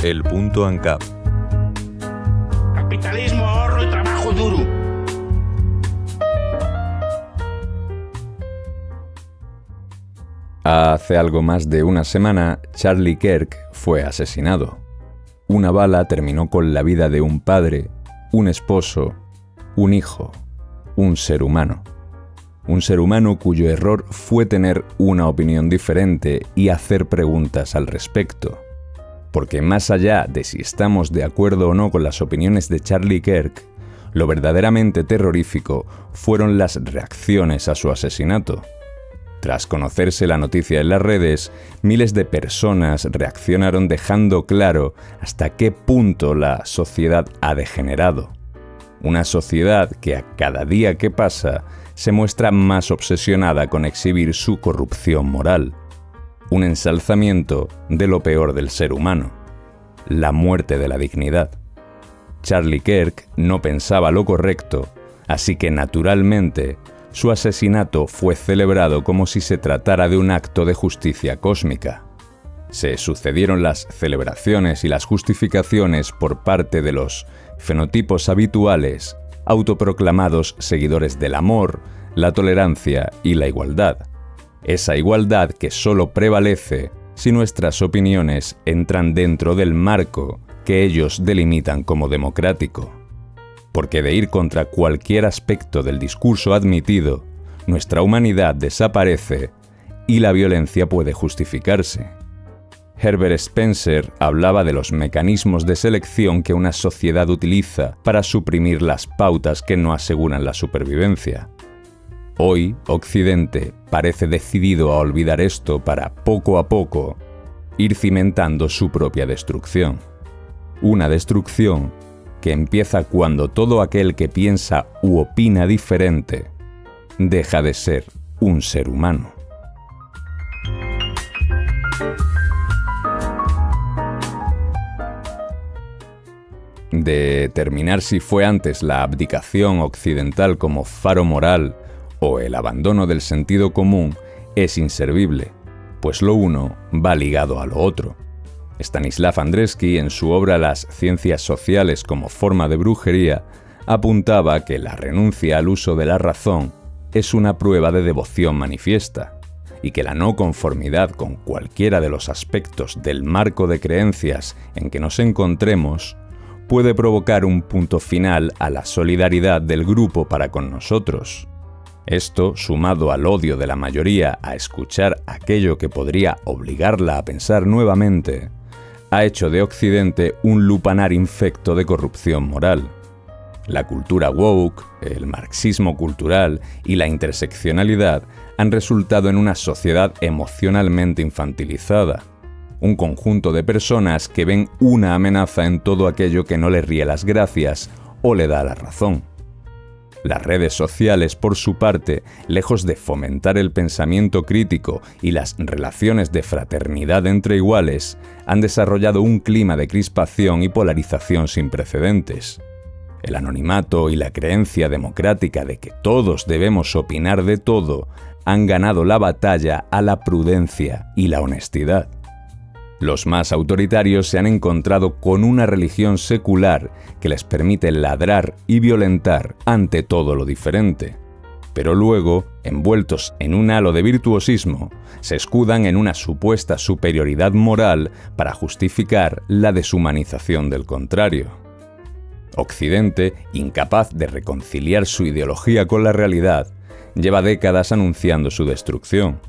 El punto ANCAP. Capitalismo, ahorro y trabajo duro. Hace algo más de una semana, Charlie Kirk fue asesinado. Una bala terminó con la vida de un padre, un esposo, un hijo, un ser humano. Un ser humano cuyo error fue tener una opinión diferente y hacer preguntas al respecto. Porque más allá de si estamos de acuerdo o no con las opiniones de Charlie Kirk, lo verdaderamente terrorífico fueron las reacciones a su asesinato. Tras conocerse la noticia en las redes, miles de personas reaccionaron dejando claro hasta qué punto la sociedad ha degenerado. Una sociedad que a cada día que pasa se muestra más obsesionada con exhibir su corrupción moral. Un ensalzamiento de lo peor del ser humano, la muerte de la dignidad. Charlie Kirk no pensaba lo correcto, así que naturalmente su asesinato fue celebrado como si se tratara de un acto de justicia cósmica. Se sucedieron las celebraciones y las justificaciones por parte de los fenotipos habituales, autoproclamados seguidores del amor, la tolerancia y la igualdad. Esa igualdad que solo prevalece si nuestras opiniones entran dentro del marco que ellos delimitan como democrático. Porque de ir contra cualquier aspecto del discurso admitido, nuestra humanidad desaparece y la violencia puede justificarse. Herbert Spencer hablaba de los mecanismos de selección que una sociedad utiliza para suprimir las pautas que no aseguran la supervivencia. Hoy, Occidente parece decidido a olvidar esto para, poco a poco, ir cimentando su propia destrucción. Una destrucción que empieza cuando todo aquel que piensa u opina diferente deja de ser un ser humano. Determinar si fue antes la abdicación occidental como faro moral o el abandono del sentido común es inservible, pues lo uno va ligado a lo otro. Stanislav Andrewski, en su obra Las ciencias sociales como forma de brujería, apuntaba que la renuncia al uso de la razón es una prueba de devoción manifiesta, y que la no conformidad con cualquiera de los aspectos del marco de creencias en que nos encontremos puede provocar un punto final a la solidaridad del grupo para con nosotros. Esto, sumado al odio de la mayoría a escuchar aquello que podría obligarla a pensar nuevamente, ha hecho de Occidente un lupanar infecto de corrupción moral. La cultura woke, el marxismo cultural y la interseccionalidad han resultado en una sociedad emocionalmente infantilizada, un conjunto de personas que ven una amenaza en todo aquello que no le ríe las gracias o le da la razón. Las redes sociales, por su parte, lejos de fomentar el pensamiento crítico y las relaciones de fraternidad entre iguales, han desarrollado un clima de crispación y polarización sin precedentes. El anonimato y la creencia democrática de que todos debemos opinar de todo han ganado la batalla a la prudencia y la honestidad. Los más autoritarios se han encontrado con una religión secular que les permite ladrar y violentar ante todo lo diferente. Pero luego, envueltos en un halo de virtuosismo, se escudan en una supuesta superioridad moral para justificar la deshumanización del contrario. Occidente, incapaz de reconciliar su ideología con la realidad, lleva décadas anunciando su destrucción.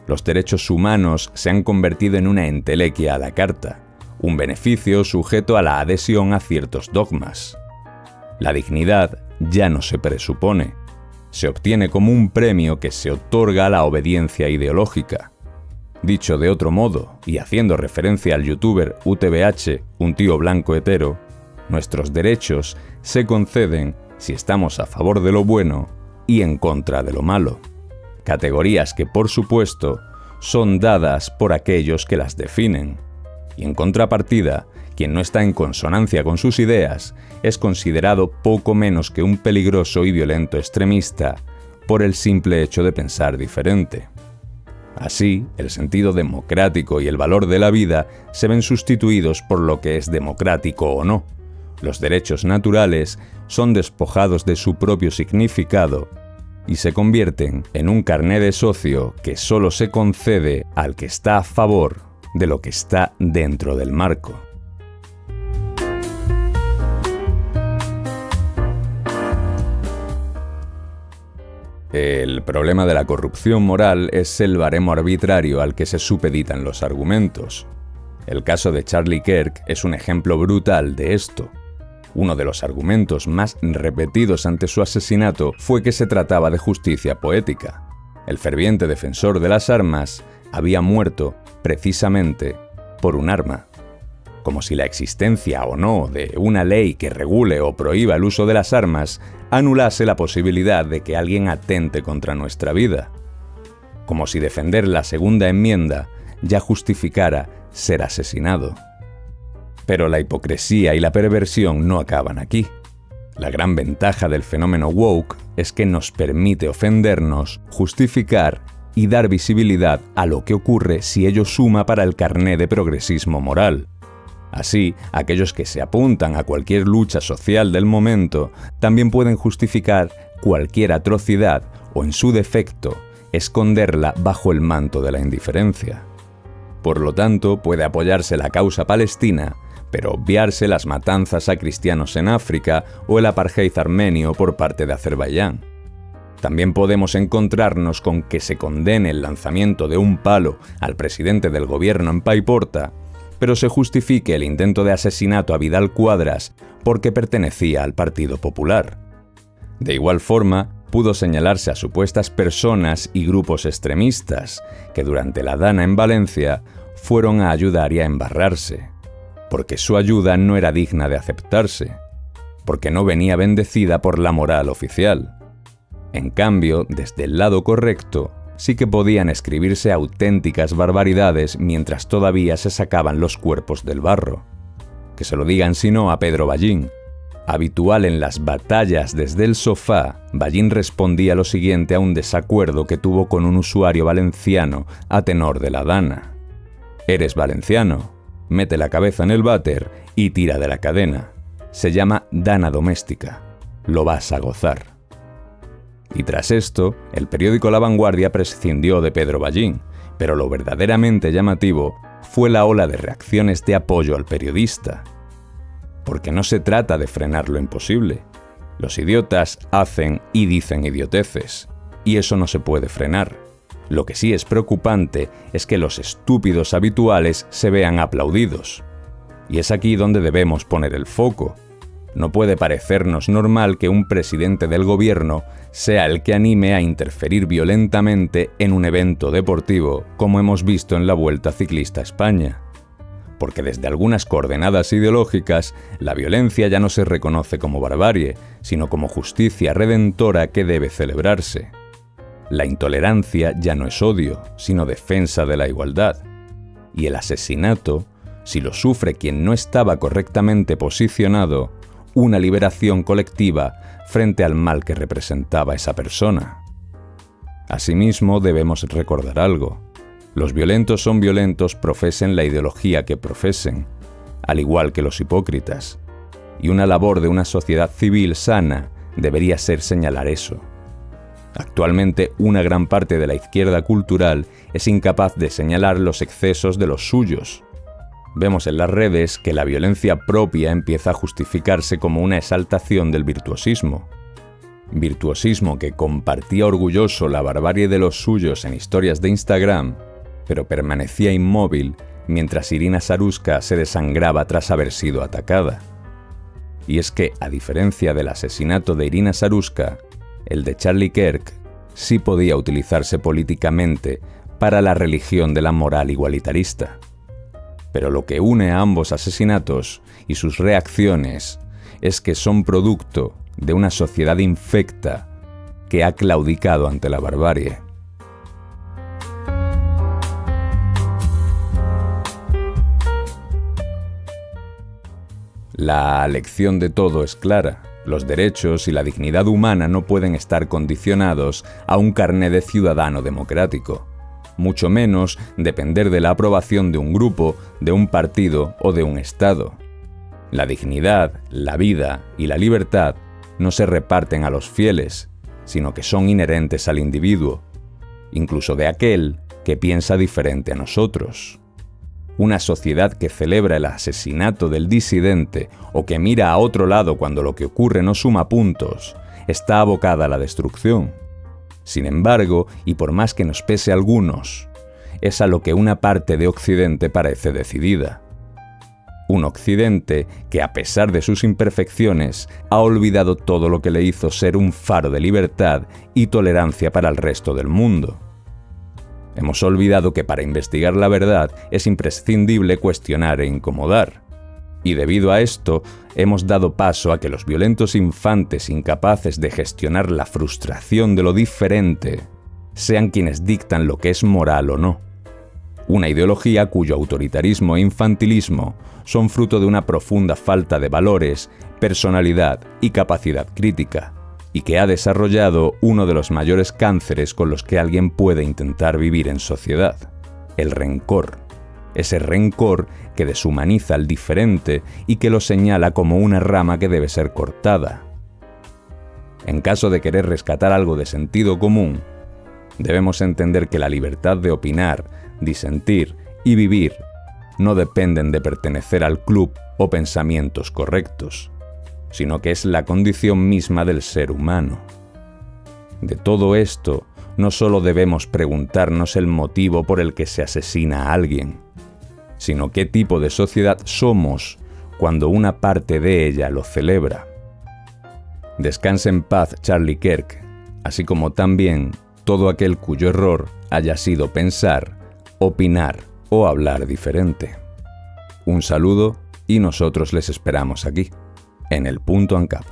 Los derechos humanos se han convertido en una entelequia a la carta, un beneficio sujeto a la adhesión a ciertos dogmas. La dignidad ya no se presupone, se obtiene como un premio que se otorga a la obediencia ideológica. Dicho de otro modo, y haciendo referencia al youtuber UTBH, un tío blanco hetero, nuestros derechos se conceden si estamos a favor de lo bueno y en contra de lo malo. Categorías que, por supuesto, son dadas por aquellos que las definen. Y en contrapartida, quien no está en consonancia con sus ideas es considerado poco menos que un peligroso y violento extremista por el simple hecho de pensar diferente. Así, el sentido democrático y el valor de la vida se ven sustituidos por lo que es democrático o no. Los derechos naturales son despojados de su propio significado y se convierten en un carné de socio que solo se concede al que está a favor de lo que está dentro del marco. El problema de la corrupción moral es el baremo arbitrario al que se supeditan los argumentos. El caso de Charlie Kirk es un ejemplo brutal de esto. Uno de los argumentos más repetidos ante su asesinato fue que se trataba de justicia poética. El ferviente defensor de las armas había muerto precisamente por un arma. Como si la existencia o no de una ley que regule o prohíba el uso de las armas anulase la posibilidad de que alguien atente contra nuestra vida. Como si defender la segunda enmienda ya justificara ser asesinado. Pero la hipocresía y la perversión no acaban aquí. La gran ventaja del fenómeno woke es que nos permite ofendernos, justificar y dar visibilidad a lo que ocurre si ello suma para el carné de progresismo moral. Así, aquellos que se apuntan a cualquier lucha social del momento también pueden justificar cualquier atrocidad o, en su defecto, esconderla bajo el manto de la indiferencia. Por lo tanto, puede apoyarse la causa palestina, pero obviarse las matanzas a cristianos en África o el apartheid armenio por parte de Azerbaiyán. También podemos encontrarnos con que se condene el lanzamiento de un palo al presidente del gobierno en Paiporta, pero se justifique el intento de asesinato a Vidal Quadras porque pertenecía al Partido Popular. De igual forma, pudo señalarse a supuestas personas y grupos extremistas que durante la Dana en Valencia fueron a ayudar y a embarrarse, porque su ayuda no era digna de aceptarse, porque no venía bendecida por la moral oficial. En cambio, desde el lado correcto, sí que podían escribirse auténticas barbaridades mientras todavía se sacaban los cuerpos del barro. Que se lo digan si no a Pedro Ballín. Habitual en las batallas desde el sofá, Ballín respondía lo siguiente a un desacuerdo que tuvo con un usuario valenciano a tenor de la Dana. «Eres valenciano, mete la cabeza en el váter y tira de la cadena. Se llama Dana doméstica. Lo vas a gozar». Y tras esto, el periódico La Vanguardia prescindió de Pedro Ballín, pero lo verdaderamente llamativo fue la ola de reacciones de apoyo al periodista. Porque no se trata de frenar lo imposible. Los idiotas hacen y dicen idioteces, y eso no se puede frenar. Lo que sí es preocupante es que los estúpidos habituales se vean aplaudidos. Y es aquí donde debemos poner el foco. No puede parecernos normal que un presidente del gobierno sea el que anime a interferir violentamente en un evento deportivo, como hemos visto en la Vuelta Ciclista a España. Porque desde algunas coordenadas ideológicas, la violencia ya no se reconoce como barbarie, sino como justicia redentora que debe celebrarse. La intolerancia ya no es odio, sino defensa de la igualdad. Y el asesinato, si lo sufre quien no estaba correctamente posicionado, una liberación colectiva frente al mal que representaba esa persona. Asimismo, debemos recordar algo. Los violentos son violentos profesen la ideología que profesen, al igual que los hipócritas. Y una labor de una sociedad civil sana debería ser señalar eso. Actualmente, una gran parte de la izquierda cultural es incapaz de señalar los excesos de los suyos. Vemos en las redes que la violencia propia empieza a justificarse como una exaltación del virtuosismo. Virtuosismo que compartía orgulloso la barbarie de los suyos en historias de Instagram, pero permanecía inmóvil mientras Irina Saruska se desangraba tras haber sido atacada. Y es que, a diferencia del asesinato de Irina Saruska, el de Charlie Kirk sí podía utilizarse políticamente para la religión de la moral igualitarista. Pero lo que une a ambos asesinatos y sus reacciones es que son producto de una sociedad infecta que ha claudicado ante la barbarie. La lección de todo es clara. Los derechos y la dignidad humana no pueden estar condicionados a un carné de ciudadano democrático. mucho menos depender de la aprobación de un grupo, de un partido o de un Estado. La dignidad, la vida y la libertad no se reparten a los fieles, sino que son inherentes al individuo, incluso de aquel que piensa diferente a nosotros. Una sociedad que celebra el asesinato del disidente o que mira a otro lado cuando lo que ocurre no suma puntos, está abocada a la destrucción. Sin embargo, y por más que nos pese a algunos, es a lo que una parte de Occidente parece decidida. Un Occidente que, a pesar de sus imperfecciones, ha olvidado todo lo que le hizo ser un faro de libertad y tolerancia para el resto del mundo. Hemos olvidado que para investigar la verdad es imprescindible cuestionar e incomodar. Y debido a esto, hemos dado paso a que los violentos infantes incapaces de gestionar la frustración de lo diferente sean quienes dictan lo que es moral o no. Una ideología cuyo autoritarismo e infantilismo son fruto de una profunda falta de valores, personalidad y capacidad crítica, y que ha desarrollado uno de los mayores cánceres con los que alguien puede intentar vivir en sociedad: el rencor. Ese rencor que deshumaniza al diferente y que lo señala como una rama que debe ser cortada. En caso de querer rescatar algo de sentido común, debemos entender que la libertad de opinar, disentir y vivir no dependen de pertenecer al club o pensamientos correctos, sino que es la condición misma del ser humano. De todo esto, no solo debemos preguntarnos el motivo por el que se asesina a alguien, sino qué tipo de sociedad somos cuando una parte de ella lo celebra. Descanse en paz Charlie Kirk, así como también todo aquel cuyo error haya sido pensar, opinar o hablar diferente. Un saludo y nosotros les esperamos aquí, en el Punto ANCAP.